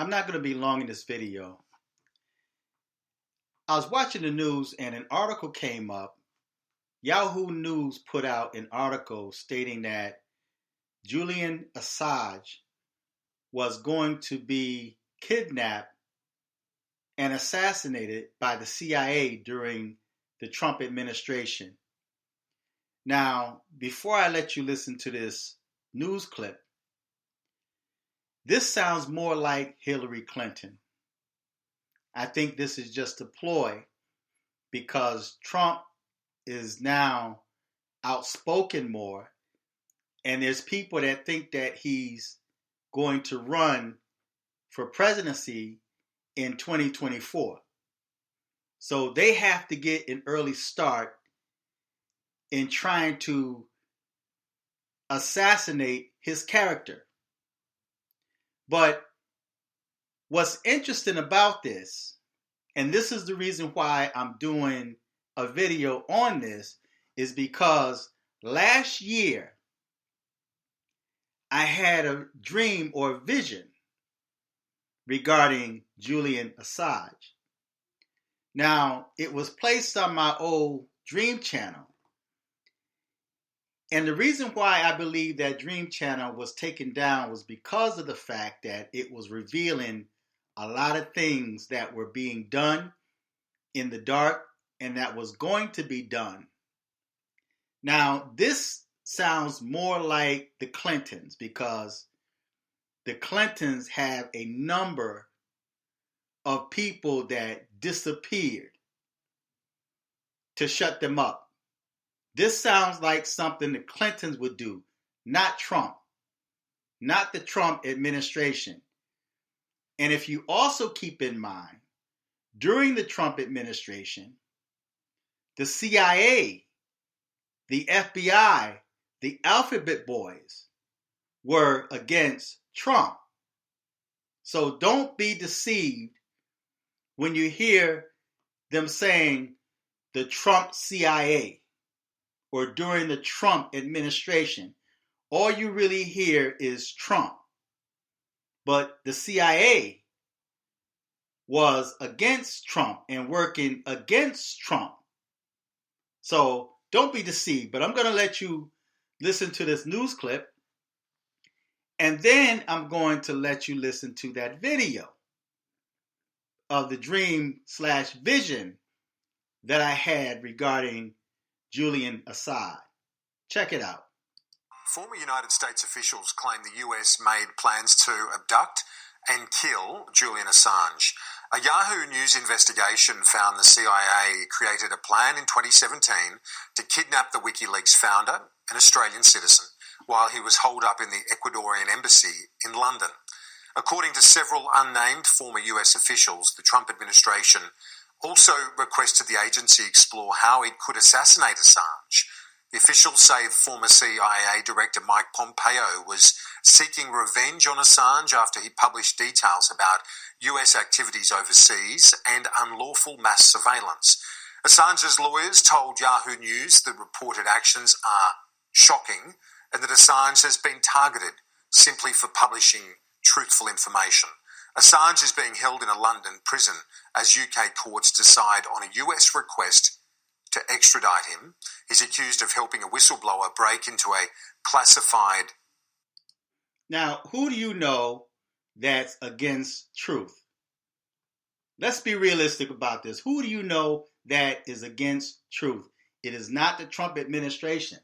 I'm not going to be long in this video. I was watching the news and an article came up. Yahoo News put out an article stating that Julian Assange was going to be kidnapped and assassinated by the CIA during the Trump administration. Now, before I let you listen to this news clip, this sounds more like Hillary Clinton. I think this is just a ploy because Trump is now outspoken more, and there's people that think that he's going to run for presidency in 2024. So they have to get an early start in trying to assassinate his character. But what's interesting about this, and this is the reason why I'm doing a video on this, is because last year I had a dream or a vision regarding Julian Assange. Now, it was placed on my old Dream channel. And the reason why I believe that Dream channel was taken down was because of the fact that it was revealing a lot of things that were being done in the dark and that was going to be done. Now, this sounds more like the Clintons because the Clintons have a number of people that disappeared to shut them up. This sounds like something the Clintons would do, not Trump, not the Trump administration. And if you also keep in mind, during the Trump administration, the CIA, the FBI, the Alphabet Boys were against Trump. So don't be deceived when you hear them saying the Trump CIA or during the Trump administration. All you really hear is Trump. But the CIA was against Trump and working against Trump. So don't be deceived. But I'm going to let you listen to this news clip. And then I'm going to let you listen to that video of the dream/vision that I had regarding Julian Assange. Check it out. Former United States officials claim the US made plans to abduct and kill Julian Assange. A Yahoo News investigation found the CIA created a plan in 2017 to kidnap the WikiLeaks founder, an Australian citizen, while he was holed up in the Ecuadorian embassy in London. According to several unnamed former US officials, the Trump administration also requested the agency explore how it could assassinate Assange. The officials say former CIA Director Mike Pompeo was seeking revenge on Assange after he published details about US activities overseas and unlawful mass surveillance. Assange's lawyers told Yahoo News the reported actions are shocking and that Assange has been targeted simply for publishing truthful information. Assange is being held in a London prison as UK courts decide on a US request to extradite him. He's accused of helping a whistleblower break into a classified... Now, who do you know that's against truth? Let's be realistic about this. Who do you know that is against truth? It is not the Trump administration.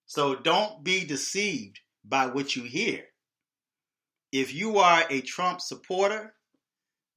So don't be deceived by what you hear. If you are a Trump supporter,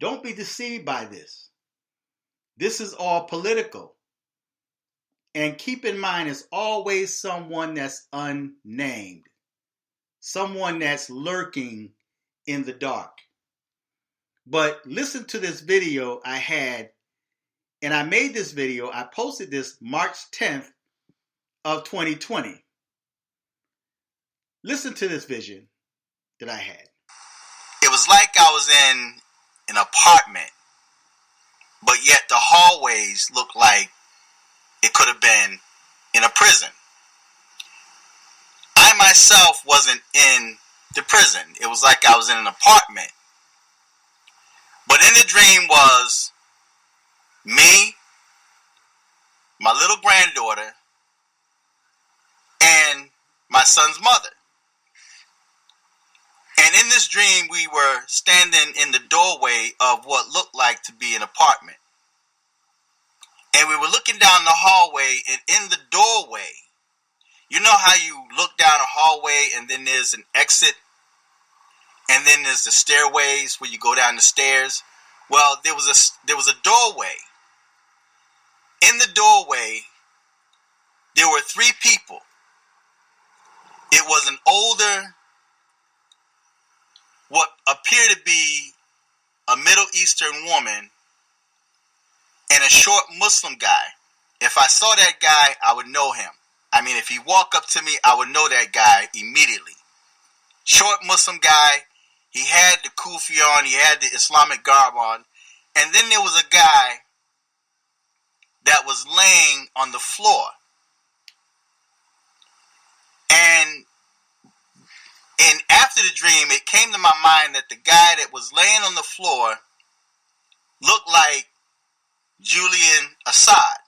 don't be deceived by this. This is all political. And keep in mind, it's always someone that's unnamed. Someone that's lurking in the dark. But listen to this video I had, and I made this video, I posted this March 10th of 2020. Listen to this vision that I had. It was like I was in an apartment, but yet the hallways looked like it could have been in a prison. I myself wasn't in the prison. It was like I was in an apartment, But in the dream was me, my little granddaughter, and my son's mother. And in this dream, we were standing in the doorway of what looked like to be an apartment. And we were looking down the hallway, and in the doorway, you know how you look down a hallway and then there's an exit, and then there's the stairways where you go down the stairs? Well, there was a doorway. In the doorway, there were three people. It was an older, what appeared to be a Middle Eastern woman, and a short Muslim guy. If I saw that guy, I would know him. I mean, if he walked up to me, I would know that guy immediately. Short Muslim guy. He had the kufi on. He had the Islamic garb on. And then there was a guy that was laying on the floor. And after the dream, it came to my mind that the guy that was laying on the floor looked like Julian Assange.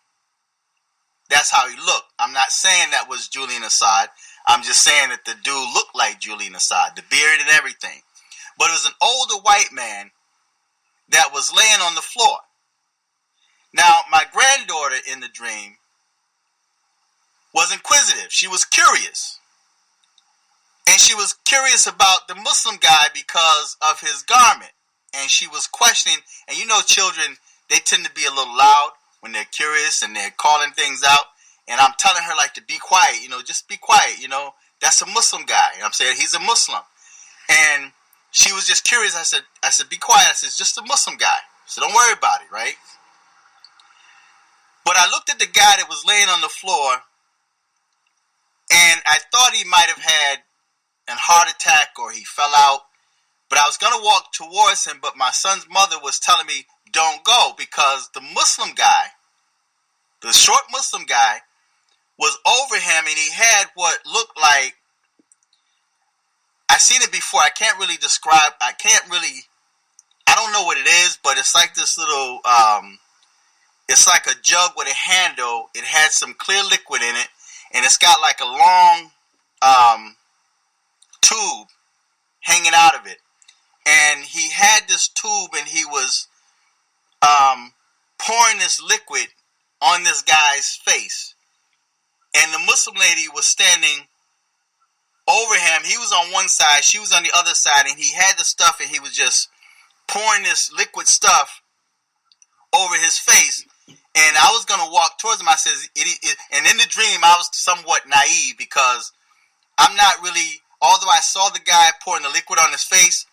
That's how he looked. I'm not saying that was Julian Assange. I'm just saying that the dude looked like Julian Assange, the beard and everything. But it was an older white man that was laying on the floor. Now, my granddaughter in the dream was inquisitive. She was curious. And she was curious about the Muslim guy because of his garment. And she was questioning, and you know children, they tend to be a little loud when they're curious and they're calling things out. And I'm telling her, like, to be quiet, just be quiet, that's a Muslim guy. And I'm saying he's a Muslim. And she was just curious. I said, be quiet. I said, it's just a Muslim guy. So don't worry about it, right? But I looked at the guy that was laying on the floor, and I thought he might have had a heart attack or he fell out. But I was going to walk towards him, but my son's mother was telling me, don't go, because the Muslim guy, the short Muslim guy, was over him, and he had what looked like, I've seen it before, I can't really describe, I don't know what it is, but it's like this little, it's like a jug with a handle. It had some clear liquid in it, and it's got like a long tube hanging out of it. And he had this tube, and he was pouring this liquid on this guy's face. And the Muslim lady was standing over him. He was on one side, she was on the other side, and he had the stuff, and he was just pouring this liquid stuff over his face. And I was going to walk towards him. I said, and in the dream, I was somewhat naive because I'm not really, although I saw the guy pouring the liquid on his face,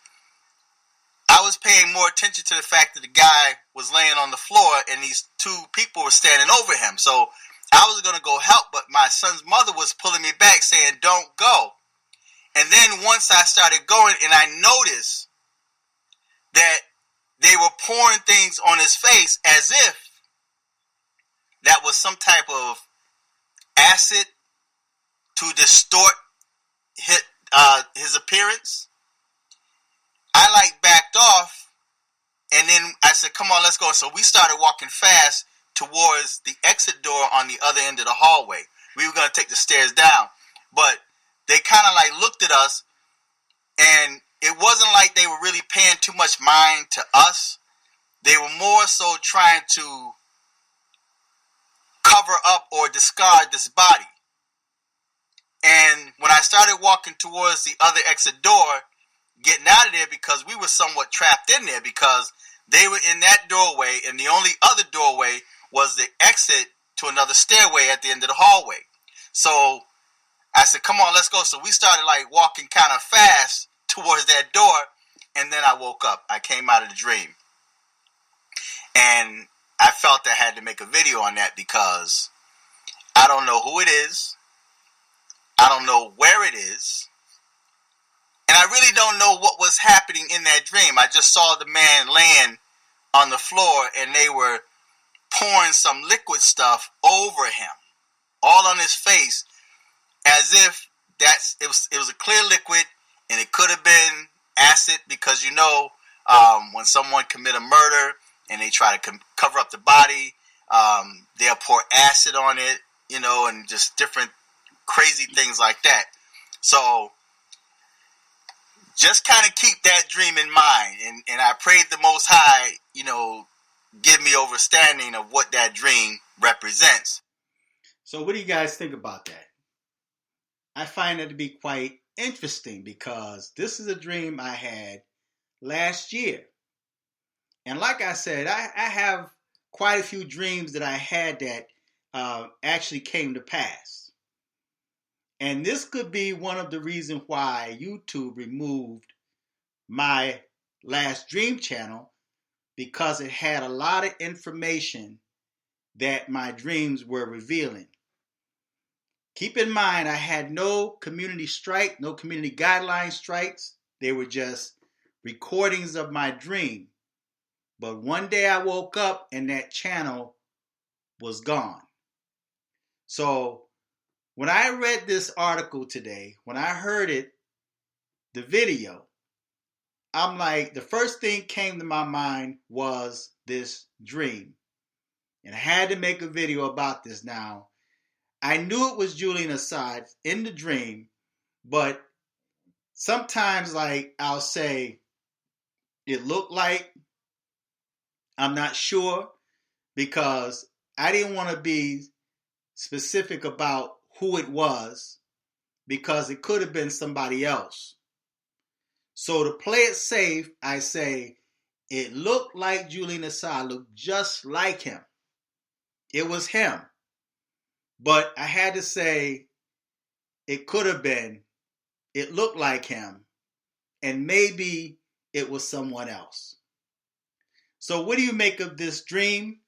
I was paying more attention to the fact that the guy was laying on the floor and these two people were standing over him. So I was going to go help, but my son's mother was pulling me back saying, don't go. And then once I started going, and I noticed that they were pouring things on his face as if that was some type of acid to distort his appearance. I backed off, and then I said, come on, let's go. So we started walking fast towards the exit door on the other end of the hallway. We were going to take the stairs down, but they kind of looked at us, and it wasn't like they were really paying too much mind to us. They were more so trying to cover up or discard this body. And when I started walking towards the other exit door, getting out of there, because we were somewhat trapped in there because they were in that doorway, and the only other doorway was the exit to another stairway at the end of the hallway. So I said, come on, let's go. So we started walking kind of fast towards that door, and then I woke up. I came out of the dream. And I felt I had to make a video on that because I don't know who it is. I don't know where it is. And I really don't know what was happening in that dream. I just saw the man laying on the floor, and they were pouring some liquid stuff over him, all on his face, as if it was a clear liquid, and it could have been acid because When someone commit a murder and they try to cover up the body, they'll pour acid on it, and just different crazy things like that. So just kind of keep that dream in mind. And I prayed the Most High, give me understanding of what that dream represents. So what do you guys think about that? I find it to be quite interesting because this is a dream I had last year. And like I said, I have quite a few dreams that I had that actually came to pass. And this could be one of the reasons why YouTube removed my last dream channel, because it had a lot of information that my dreams were revealing. Keep in mind, I had no community strike, no community guideline strikes. They were just recordings of my dream. But one day I woke up and that channel was gone. So when I read this article today, when I heard it, the video, I'm like, the first thing came to my mind was this dream. And I had to make a video about this now. I knew it was Julian Assange in the dream, but sometimes I'll say it looked like, I'm not sure, because I didn't want to be specific about who it was, because it could have been somebody else. So to play it safe, I say it looked like Julian Assange, looked just like him. It was him. But I had to say it could have been, it looked like him, and maybe it was someone else. So what do you make of this dream?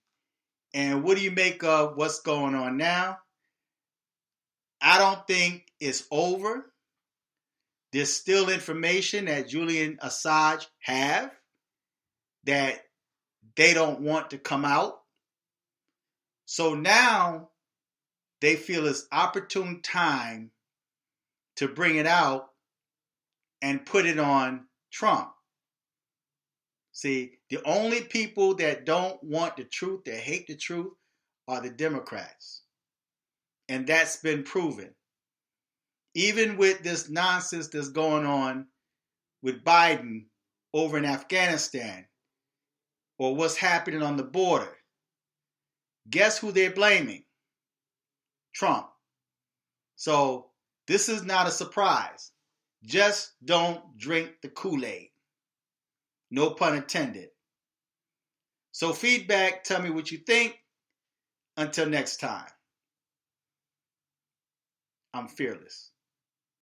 And what do you make of what's going on now? I don't think it's over. There's still information that Julian Assange have that they don't want to come out. So now they feel it's opportune time to bring it out and put it on Trump. See, the only people that don't want the truth, that hate the truth, are the Democrats. And that's been proven. Even with this nonsense that's going on with Biden over in Afghanistan, or what's happening on the border, guess who they're blaming? Trump. So this is not a surprise. Just don't drink the Kool-Aid. No pun intended. So feedback, tell me what you think. Until next time, I'm fearless.